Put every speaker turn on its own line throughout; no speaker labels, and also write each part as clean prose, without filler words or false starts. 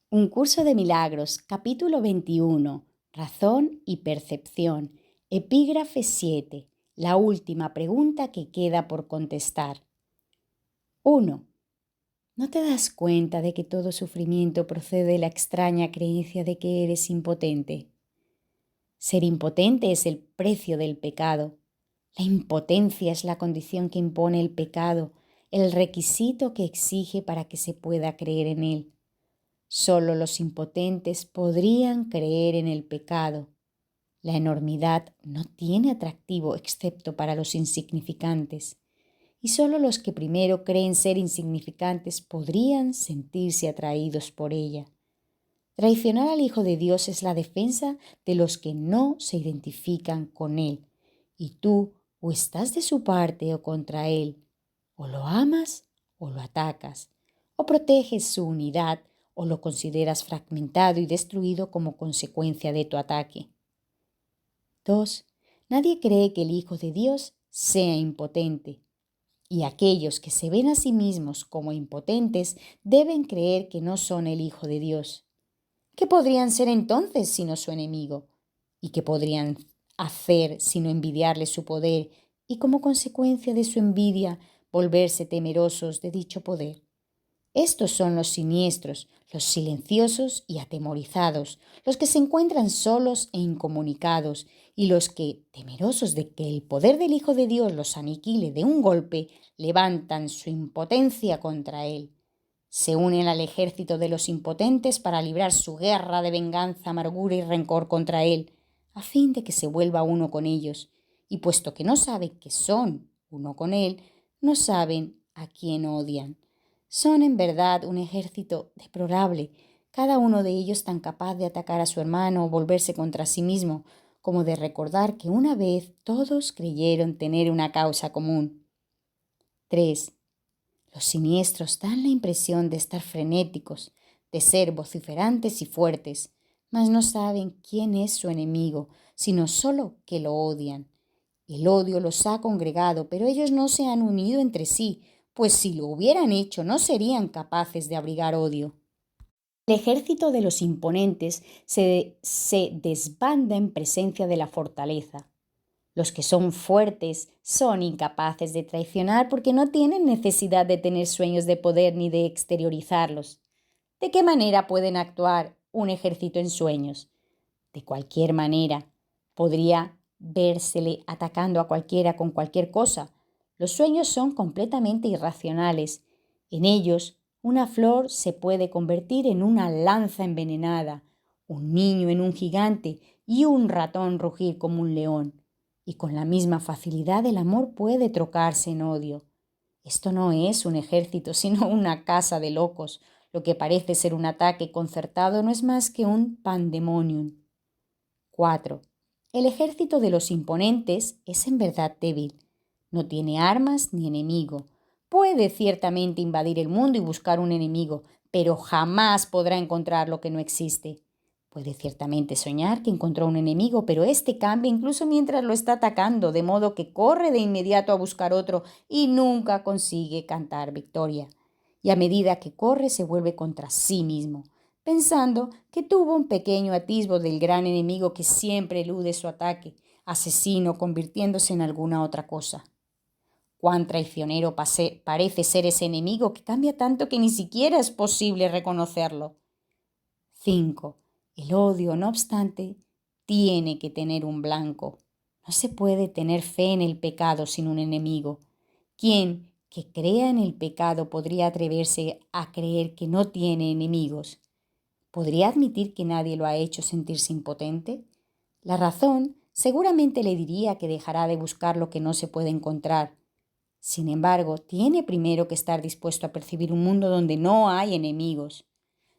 Un curso de milagros, capítulo 21, razón y percepción, epígrafe 7, la última pregunta que queda por contestar. 1. ¿No te das cuenta de que todo sufrimiento procede de la extraña creencia de que eres impotente? Ser impotente es el precio del pecado. La impotencia es la condición que impone el pecado, el requisito que exige para que se pueda creer en él. Solo los impotentes podrían creer en el pecado. La enormidad no tiene atractivo excepto para los insignificantes, y solo los que primero creen ser insignificantes podrían sentirse atraídos por ella. Traicionar al Hijo de Dios es la defensa de los que no se identifican con Él, y tú o estás de su parte o contra Él, o lo amas o lo atacas, o proteges su unidad o lo consideras fragmentado y destruido como consecuencia de tu ataque. 2. Nadie cree que el Hijo de Dios sea impotente, y aquellos que se ven a sí mismos como impotentes deben creer que no son el Hijo de Dios. ¿Qué podrían ser entonces sino su enemigo? ¿Y qué podrían hacer sino envidiarle su poder y como consecuencia de su envidia volverse temerosos de dicho poder? Estos son los siniestros, los silenciosos y atemorizados, los que se encuentran solos e incomunicados, y los que, temerosos de que el poder del Hijo de Dios los aniquile de un golpe, levantan su impotencia contra él. Se unen al ejército de los impotentes para librar su guerra de venganza, amargura y rencor contra él, a fin de que se vuelva uno con ellos, y puesto que no saben que son uno con él, no saben a quién odian. Son en verdad un ejército deplorable, cada uno de ellos tan capaz de atacar a su hermano o volverse contra sí mismo, como de recordar que una vez todos creyeron tener una causa común. 3. Los siniestros dan la impresión de estar frenéticos, de ser vociferantes y fuertes, mas no saben quién es su enemigo, sino solo que lo odian. El odio los ha congregado, pero ellos no se han unido entre sí, pues si lo hubieran hecho no serían capaces de abrigar odio. El ejército de los imponentes se desbanda en presencia de la fortaleza. Los que son fuertes son incapaces de traicionar porque no tienen necesidad de tener sueños de poder ni de exteriorizarlos. ¿De qué manera pueden actuar un ejército en sueños? De cualquier manera. Podría vérsele atacando a cualquiera con cualquier cosa. Los sueños son completamente irracionales. En ellos, una flor se puede convertir en una lanza envenenada, un niño en un gigante y un ratón rugir como un león. Y con la misma facilidad el amor puede trocarse en odio. Esto no es un ejército, sino una casa de locos. Lo que parece ser un ataque concertado no es más que un pandemonium. 4. El ejército de los imponentes es en verdad débil. No tiene armas ni enemigo. Puede ciertamente invadir el mundo y buscar un enemigo, pero jamás podrá encontrar lo que no existe. Puede ciertamente soñar que encontró un enemigo, pero éste cambia incluso mientras lo está atacando, de modo que corre de inmediato a buscar otro y nunca consigue cantar victoria. Y a medida que corre se vuelve contra sí mismo, pensando que tuvo un pequeño atisbo del gran enemigo que siempre elude su ataque, asesino convirtiéndose en alguna otra cosa. Cuán traicionero parece ser ese enemigo que cambia tanto que ni siquiera es posible reconocerlo. 5. El odio, no obstante, tiene que tener un blanco. No se puede tener fe en el pecado sin un enemigo. ¿Quién que crea en el pecado podría atreverse a creer que no tiene enemigos? ¿Podría admitir que nadie lo ha hecho sentirse impotente? La razón seguramente le diría que dejará de buscar lo que no se puede encontrar. Sin embargo, tiene primero que estar dispuesto a percibir un mundo donde no hay enemigos.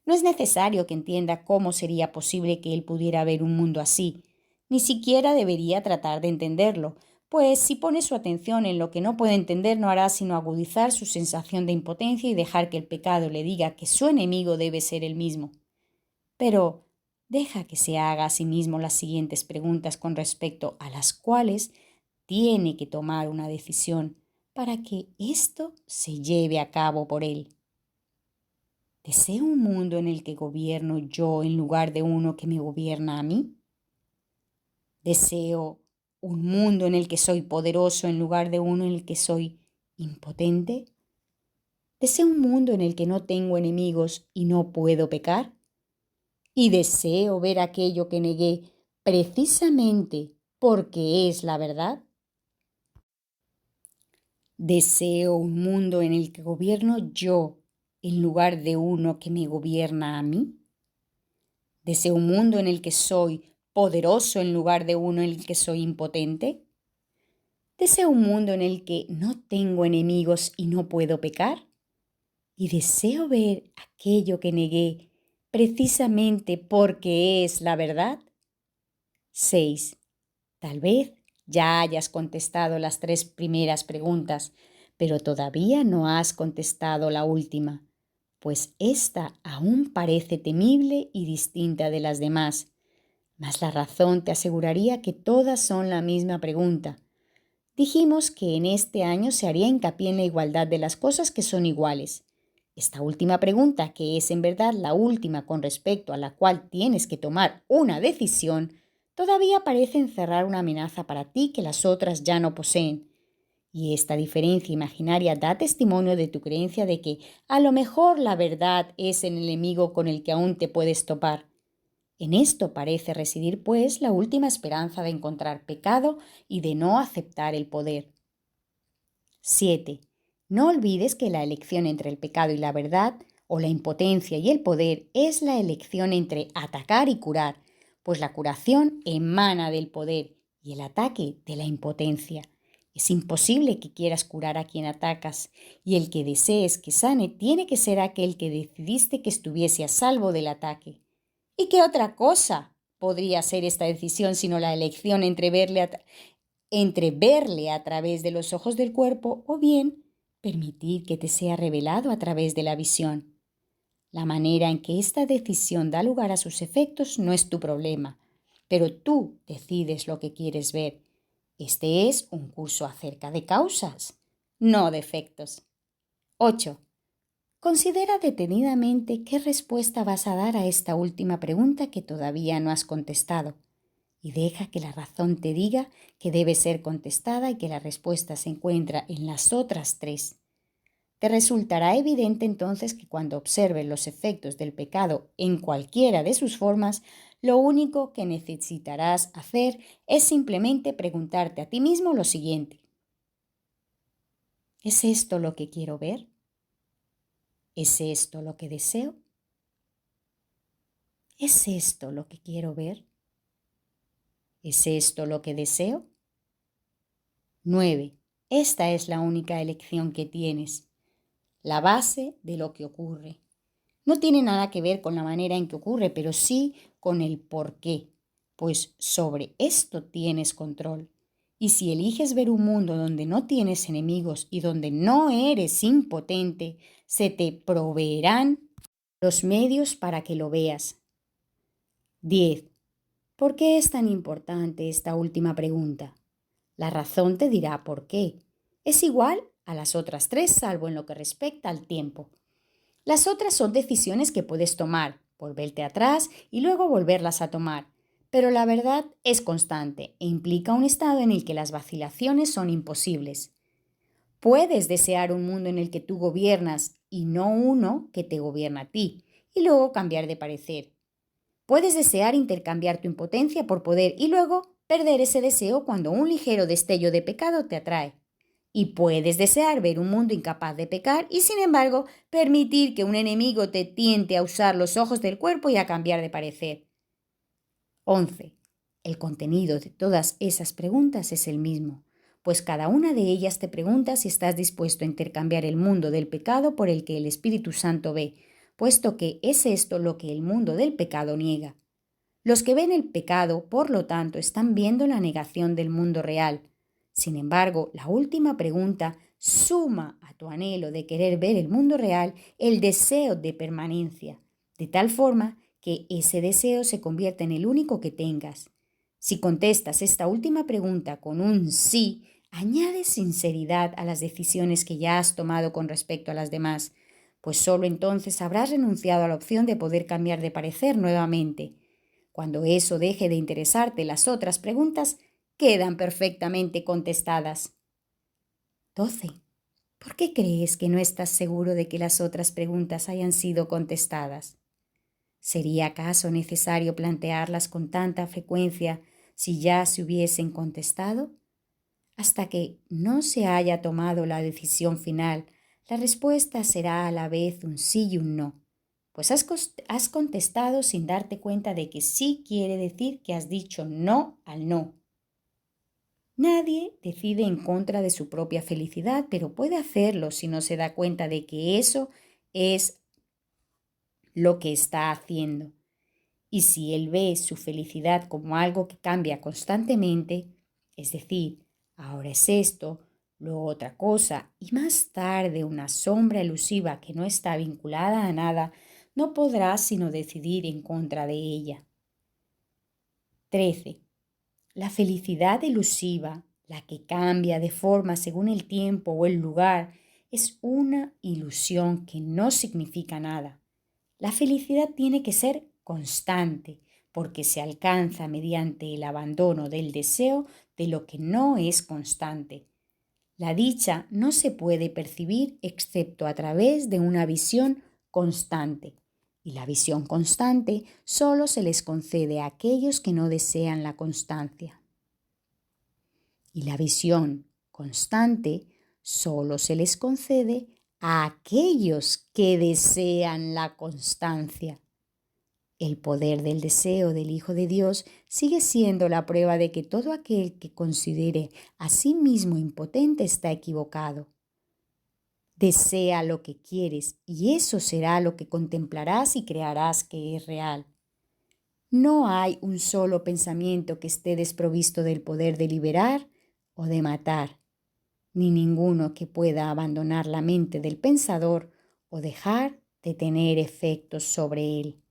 No es necesario que entienda cómo sería posible que él pudiera ver un mundo así. Ni siquiera debería tratar de entenderlo, pues si pone su atención en lo que no puede entender no hará sino agudizar su sensación de impotencia y dejar que el pecado le diga que su enemigo debe ser él mismo. Pero deja que se haga a sí mismo las siguientes preguntas con respecto a las cuales tiene que tomar una decisión para que esto se lleve a cabo por él. ¿Deseo un mundo en el que gobierno yo en lugar de uno que me gobierna a mí? ¿Deseo un mundo en el que soy poderoso en lugar de uno en el que soy impotente? ¿Deseo un mundo en el que no tengo enemigos y no puedo pecar? ¿Y deseo ver aquello que negué precisamente porque es la verdad? ¿Deseo un mundo en el que gobierno yo en lugar de uno que me gobierna a mí? ¿Deseo un mundo en el que soy poderoso en lugar de uno en el que soy impotente? ¿Deseo un mundo en el que no tengo enemigos y no puedo pecar? Y deseo ver aquello que negué precisamente porque es la verdad. 6. Tal vez ya hayas contestado las 3 primeras preguntas, pero todavía no has contestado la última, pues esta aún parece temible y distinta de las demás. Mas la razón te aseguraría que todas son la misma pregunta. Dijimos que en este año se haría hincapié en la igualdad de las cosas que son iguales. Esta última pregunta, que es en verdad la última con respecto a la cual tienes que tomar una decisión, todavía parece encerrar una amenaza para ti que las otras ya no poseen. Y esta diferencia imaginaria da testimonio de tu creencia de que a lo mejor la verdad es el enemigo con el que aún te puedes topar. En esto parece residir, pues, la última esperanza de encontrar pecado y de no aceptar el poder. 7. No olvides que la elección entre el pecado y la verdad, o la impotencia y el poder, es la elección entre atacar y curar, pues la curación emana del poder y el ataque de la impotencia. Es imposible que quieras curar a quien atacas, y el que desees que sane tiene que ser aquel que decidiste que estuviese a salvo del ataque. ¿Y qué otra cosa podría ser esta decisión sino la elección entre verle a través de los ojos del cuerpo o bien permitir que te sea revelado a través de la visión? La manera en que esta decisión da lugar a sus efectos no es tu problema, pero tú decides lo que quieres ver. Este es un curso acerca de causas, no de efectos. 8. Considera detenidamente qué respuesta vas a dar a esta última pregunta que todavía no has contestado y deja que la razón te diga que debe ser contestada y que la respuesta se encuentra en las otras 3. Te resultará evidente entonces que cuando observes los efectos del pecado en cualquiera de sus formas, lo único que necesitarás hacer es simplemente preguntarte a ti mismo lo siguiente: ¿es esto lo que quiero ver? ¿Es esto lo que deseo? ¿Es esto lo que quiero ver? ¿Es esto lo que deseo? 9. Esta es la única elección que tienes, la base de lo que ocurre. No tiene nada que ver con la manera en que ocurre, pero sí con el por qué, pues sobre esto tienes control. Y si eliges ver un mundo donde no tienes enemigos y donde no eres impotente, se te proveerán los medios para que lo veas. 10. ¿Por qué es tan importante esta última pregunta? La razón te dirá por qué. Es igual a las otras 3, salvo en lo que respecta al tiempo. Las otras son decisiones que puedes tomar, volverte atrás y luego volverlas a tomar. Pero la verdad es constante e implica un estado en el que las vacilaciones son imposibles. Puedes desear un mundo en el que tú gobiernas y no uno que te gobierna a ti, y luego cambiar de parecer. Puedes desear intercambiar tu impotencia por poder y luego perder ese deseo cuando un ligero destello de pecado te atrae. Y puedes desear ver un mundo incapaz de pecar y, sin embargo, permitir que un enemigo te tiente a usar los ojos del cuerpo y a cambiar de parecer. 11. El contenido de todas esas preguntas es el mismo, pues cada una de ellas te pregunta si estás dispuesto a intercambiar el mundo del pecado por el que el Espíritu Santo ve, puesto que es esto lo que el mundo del pecado niega. Los que ven el pecado, por lo tanto, están viendo la negación del mundo real. Sin embargo, la última pregunta suma a tu anhelo de querer ver el mundo real el deseo de permanencia, de tal forma que ese deseo se convierta en el único que tengas. Si contestas esta última pregunta con un sí, añades sinceridad a las decisiones que ya has tomado con respecto a las demás, pues solo entonces habrás renunciado a la opción de poder cambiar de parecer nuevamente. Cuando eso deje de interesarte, las otras preguntas quedan perfectamente contestadas. 12. ¿Por qué crees que no estás seguro de que las otras preguntas hayan sido contestadas? ¿Sería acaso necesario plantearlas con tanta frecuencia si ya se hubiesen contestado? Hasta que no se haya tomado la decisión final, la respuesta será a la vez un sí y un no, pues has contestado sin darte cuenta de que sí quiere decir que has dicho no al no. Nadie decide en contra de su propia felicidad, pero puede hacerlo si no se da cuenta de que eso es lo que está haciendo. Y si él ve su felicidad como algo que cambia constantemente, es decir, ahora es esto, luego otra cosa y más tarde una sombra elusiva que no está vinculada a nada, no podrá sino decidir en contra de ella. 13. La felicidad elusiva, la que cambia de forma según el tiempo o el lugar, es una ilusión que no significa nada. La felicidad tiene que ser constante, porque se alcanza mediante el abandono del deseo de lo que no es constante. La dicha no se puede percibir excepto a través de una visión constante, y la visión constante solo se les concede a aquellos que no desean la constancia. Y la visión constante solo se les concede a aquellos que desean la constancia. El poder del deseo del Hijo de Dios sigue siendo la prueba de que todo aquel que considere a sí mismo impotente está equivocado. Desea lo que quieres y eso será lo que contemplarás y crearás que es real. No hay un solo pensamiento que esté desprovisto del poder de liberar o de matar, ni ninguno que pueda abandonar la mente del pensador o dejar de tener efectos sobre él.